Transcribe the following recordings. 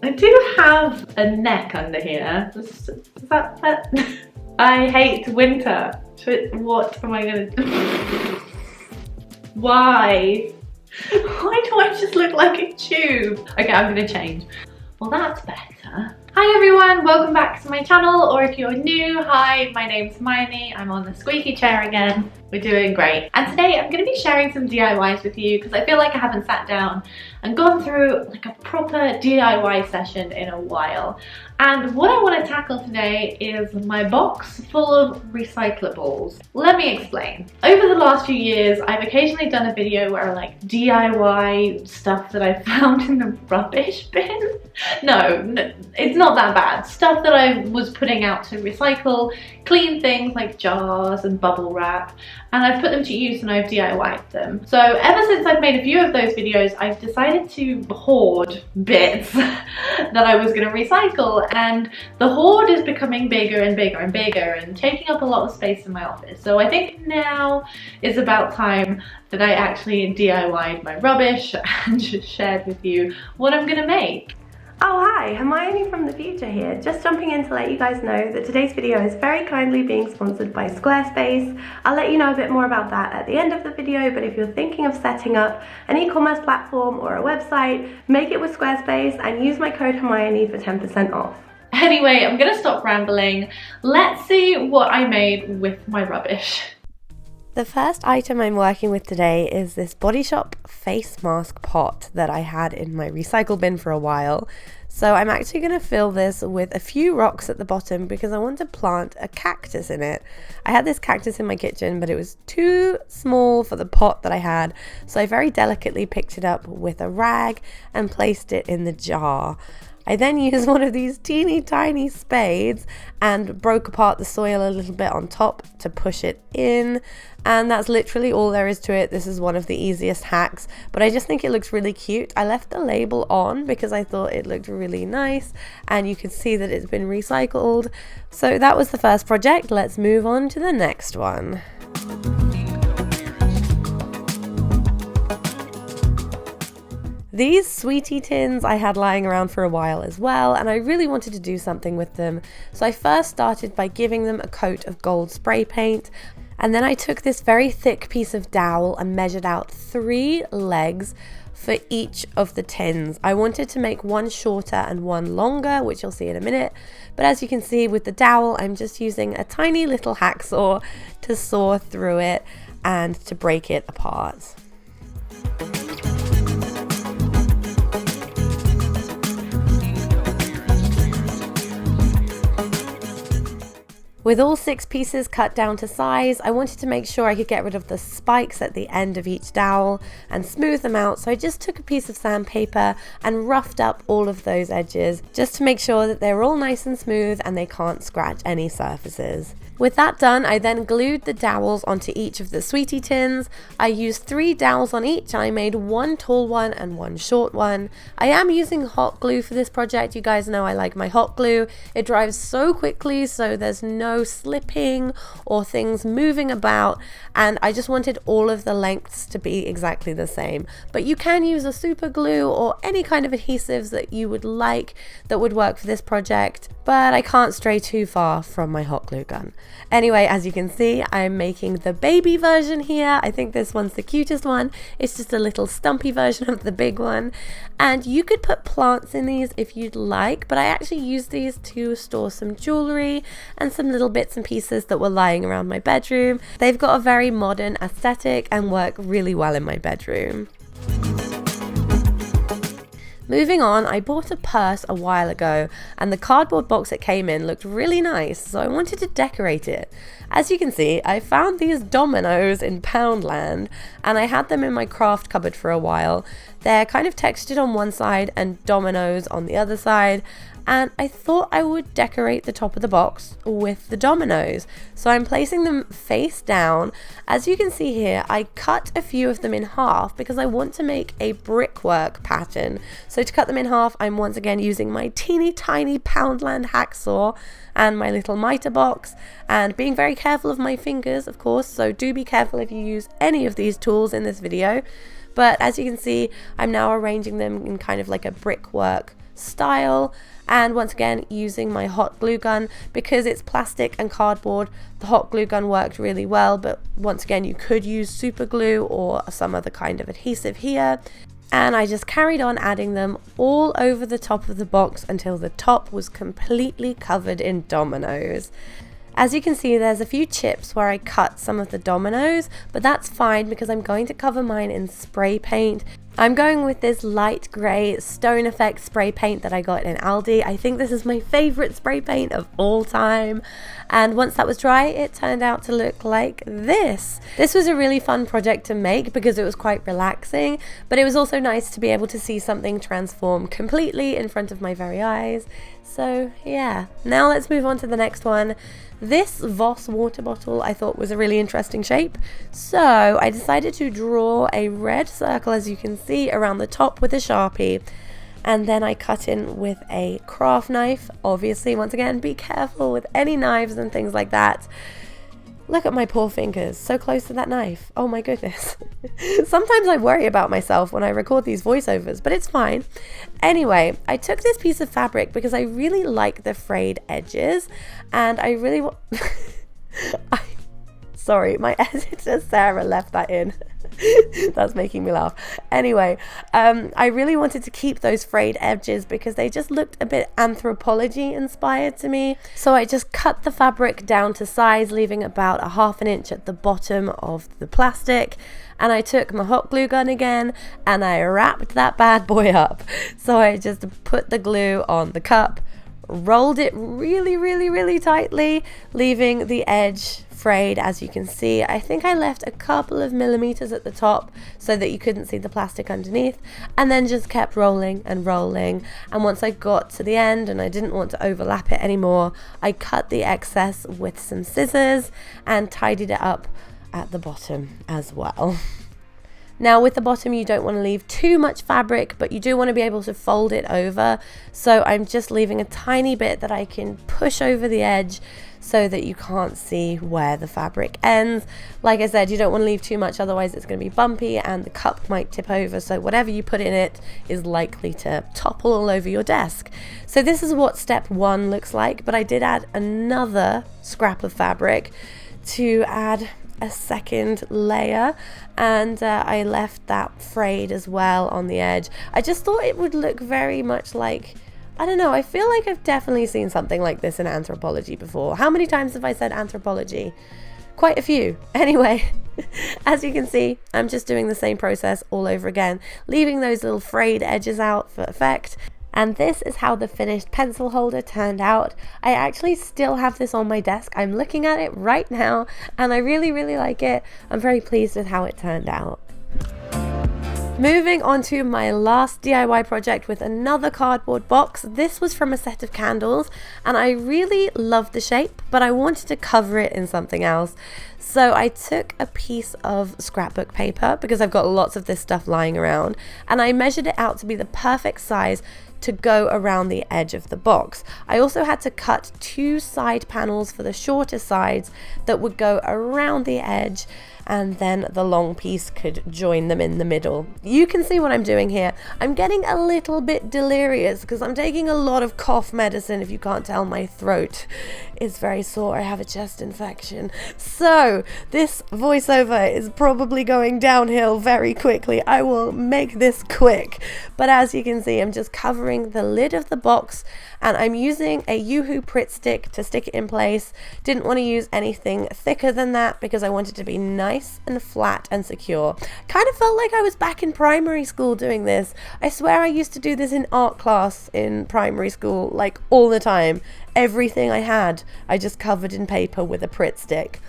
I do have a neck under here. Is that I hate winter. What am I gonna do? Why? Why do I just look like a tube? Okay, I'm gonna change. Well, that's better. Hi everyone, welcome back to my channel, or if you're new, hi, my name's Hermione. I'm on the squeaky chair again. We're doing great. And today I'm going to be sharing some DIYs with you because I feel like I haven't sat down and gone through like a proper DIY session in a while. And what I want to tackle today is my box full of recyclables. Let me explain. Over the last few years, I've occasionally done a video where I like DIY stuff that I found in the rubbish bin. No, it's not that bad. Stuff that I was putting out to recycle, clean things like jars and bubble wrap, and I've put them to use and I've DIY'd them. So ever since I've made a few of those videos, I've decided to hoard bits that I was going to recycle, and the hoard is becoming bigger and bigger and bigger and taking up a lot of space in my office. So I think now is about time that I actually DIY'd my rubbish and just shared with you what I'm going to make. Oh hi, Hermione from the future here, just jumping in to let you guys know that today's video is very kindly being sponsored by Squarespace. I'll let you know a bit more about that at the end of the video, but if you're thinking of setting up an e-commerce platform or a website, make it with Squarespace and use my code Hermione for 10% off. Anyway, I'm gonna stop rambling. Let's see what I made with my rubbish. The first item I'm working with today is this Body Shop face mask pot that I had in my recycle bin for a while. So I'm actually going to fill this with a few rocks at the bottom because I want to plant a cactus in it. I had this cactus in my kitchen, but it was too small for the pot that I had. So I very delicately picked it up with a rag and placed it in the jar. I then used one of these teeny tiny spades and broke apart the soil a little bit on top to push it in, and that's literally all there is to it. This is one of the easiest hacks, but I just think it looks really cute. I left the label on because I thought it looked really nice, and you can see that it's been recycled. So that was the first project. Let's move on to the next one. These sweetie tins I had lying around for a while as well, and I really wanted to do something with them. So I first started by giving them a coat of gold spray paint, and then I took this very thick piece of dowel and measured out 3 legs for each of the tins. I wanted to make one shorter and one longer, which you'll see in a minute, but as you can see with the dowel, I'm just using a tiny little hacksaw to saw through it and to break it apart. With all 6 pieces cut down to size, I wanted to make sure I could get rid of the spikes at the end of each dowel and smooth them out, so I just took a piece of sandpaper and roughed up all of those edges just to make sure that they're all nice and smooth and they can't scratch any surfaces. With that done, I then glued the dowels onto each of the sweetie tins. I used 3 dowels on each, and I made one tall one and one short one. I am using hot glue for this project. You guys know I like my hot glue. It dries so quickly, so there's no slipping or things moving about, and I just wanted all of the lengths to be exactly the same. But you can use a super glue or any kind of adhesives that you would like that would work for this project, but I can't stray too far from my hot glue gun. Anyway, as you can see, I'm making the baby version here. I think this one's the cutest one. It's just a little stumpy version of the big one. And you could put plants in these if you'd like, but I actually used these to store some jewelry and some little bits and pieces that were lying around my bedroom. They've got a very modern aesthetic and work really well in my bedroom. Moving on, I bought a purse a while ago, and the cardboard box it came in looked really nice, so I wanted to decorate it. As you can see, I found these dominoes in Poundland, and I had them in my craft cupboard for a while. They're kind of textured on one side and dominoes on the other side, and I thought I would decorate the top of the box with the dominoes. So I'm placing them face down. As you can see here, I cut a few of them in half because I want to make a brickwork pattern. So to cut them in half, I'm once again using my teeny tiny Poundland hacksaw and my little mitre box, and being very careful of my fingers, of course, so do be careful if you use any of these tools in this video. But as you can see, I'm now arranging them in kind of like a brickwork style. And once again, using my hot glue gun, because it's plastic and cardboard, the hot glue gun worked really well, but once again, you could use super glue or some other kind of adhesive here. And I just carried on adding them all over the top of the box until the top was completely covered in dominoes. As you can see, there's a few chips where I cut some of the dominoes, but that's fine because I'm going to cover mine in spray paint. I'm going with this light grey Stone Effect spray paint that I got in Aldi. I think this is my favourite spray paint of all time. And once that was dry, it turned out to look like this. This was a really fun project to make because it was quite relaxing, but it was also nice to be able to see something transform completely in front of my very eyes. So yeah, now let's move on to the next one. This Voss water bottle I thought was a really interesting shape, so I decided to draw a red circle, as you can see, around the top with a Sharpie, and then I cut in with a craft knife. Obviously, once again, be careful with any knives and things like that. Look at my poor fingers, so close to that knife. Oh my goodness. Sometimes I worry about myself when I record these voiceovers, but it's fine. Anyway, I took this piece of fabric because I really like the frayed edges, and I really sorry, my editor Sarah left that in. That's making me laugh. Anyway, I really wanted to keep those frayed edges because they just looked a bit anthropology inspired to me. So I just cut the fabric down to size, leaving about 1/2 inch at the bottom of the plastic. And I took my hot glue gun again and I wrapped that bad boy up. So I just put the glue on the cup, rolled it really tightly, leaving the edge frayed. As you can see, I think I left a couple of millimeters at the top so that you couldn't see the plastic underneath, and then just kept rolling and rolling. And once I got to the end and I didn't want to overlap it anymore, I cut the excess with some scissors and tidied it up at the bottom as well. Now with the bottom, you don't want to leave too much fabric, but you do want to be able to fold it over. So I'm just leaving a tiny bit that I can push over the edge so that you can't see where the fabric ends. Like I said, you don't want to leave too much, otherwise it's going to be bumpy and the cup might tip over. So whatever you put in it is likely to topple all over your desk. So this is what step 1 looks like, but I did add another scrap of fabric to add a second layer, and I left that frayed as well on the edge. I just thought it would look very much like, I don't know, I feel like I've definitely seen something like this in anthropology before. How many times have I said anthropology? Quite a few. Anyway, as you can see, I'm just doing the same process all over again, leaving those little frayed edges out for effect. And this is how the finished pencil holder turned out. I actually still have this on my desk. I'm looking at it right now and I really like it. I'm very pleased with how it turned out. Moving on to my last DIY project with another cardboard box. This was from a set of candles and I really loved the shape, but I wanted to cover it in something else. So I took a piece of scrapbook paper, because I've got lots of this stuff lying around, and I measured it out to be the perfect size to go around the edge of the box. I also had to cut 2 side panels for the shorter sides that would go around the edge, and then the long piece could join them in the middle. You can see what I'm doing here. I'm getting a little bit delirious because I'm taking a lot of cough medicine. If you can't tell, my throat is very sore. I have a chest infection. So this voiceover is probably going downhill very quickly. I will make this quick. But as you can see, I'm just covering the lid of the box and I'm using a Yoo-Hoo Pritt stick to stick it in place. Didn't want to use anything thicker than that because I wanted to be nice and flat and secure. Kind of felt like I was back in primary school doing this. I swear I used to do this in art class in primary school, like all the time. Everything I had, I just covered in paper with a Pritt stick.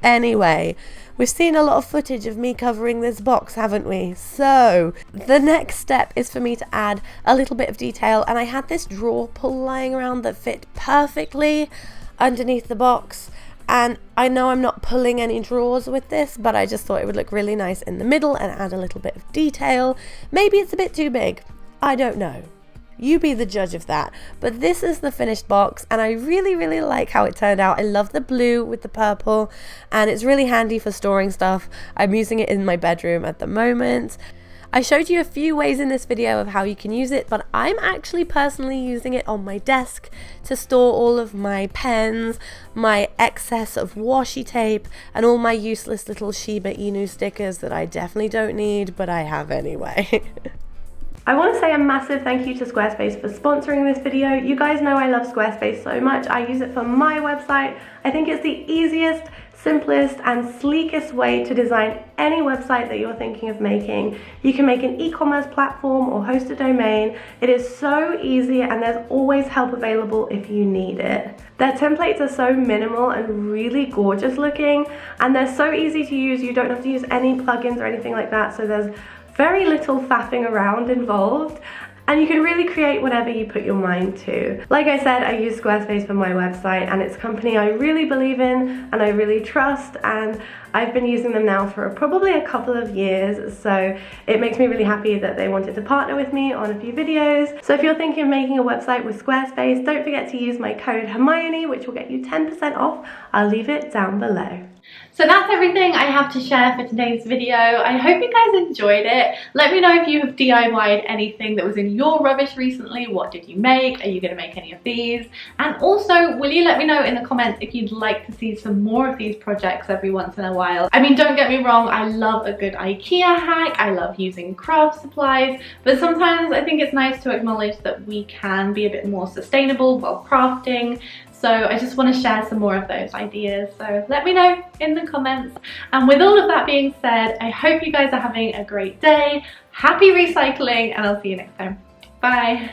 Anyway, we've seen a lot of footage of me covering this box, haven't we? So the next step is for me to add a little bit of detail, and I had this drawer pull lying around that fit perfectly underneath the box. And I know I'm not pulling any drawers with this, but I just thought it would look really nice in the middle and add a little bit of detail. Maybe it's a bit too big. I don't know. You be the judge of that. But this is the finished box and I really like how it turned out. I love the blue with the purple and it's really handy for storing stuff. I'm using it in my bedroom at the moment. I showed you a few ways in this video of how you can use it, but I'm actually personally using it on my desk to store all of my pens, my excess of washi tape, and all my useless little Shiba Inu stickers that I definitely don't need, but I have anyway. I want to say a massive thank you to Squarespace for sponsoring this video. You guys know I love Squarespace so much. I use it for my website. I think it's the easiest, simplest, and sleekest way to design any website that you're thinking of making. You can make an e-commerce platform or host a domain. It is so easy, and there's always help available if you need it. Their templates are so minimal and really gorgeous looking, and they're so easy to use. You don't have to use any plugins or anything like that, so there's very little faffing around involved, and you can really create whatever you put your mind to. Like I said, I use Squarespace for my website, and it's a company I really believe in and I really trust, and I've been using them now for probably a couple of years, so it makes me really happy that they wanted to partner with me on a few videos. So if you're thinking of making a website with Squarespace, don't forget to use my code Hermione, which will get you 10% off. I'll leave it down below. So that's everything I have to share for today's video. I hope you guys enjoyed it. Let me know if you have DIY'd anything that was in your rubbish recently. What did you make? Are you going to make any of these? And also, will you let me know in the comments if you'd like to see some more of these projects every once in a while? I mean, don't get me wrong, I love a good IKEA hack. I love using craft supplies, but sometimes I think it's nice to acknowledge that we can be a bit more sustainable while crafting. So I just want to share some more of those ideas. So let me know in the comments. And with all of that being said, I hope you guys are having a great day. Happy recycling, and I'll see you next time. Bye.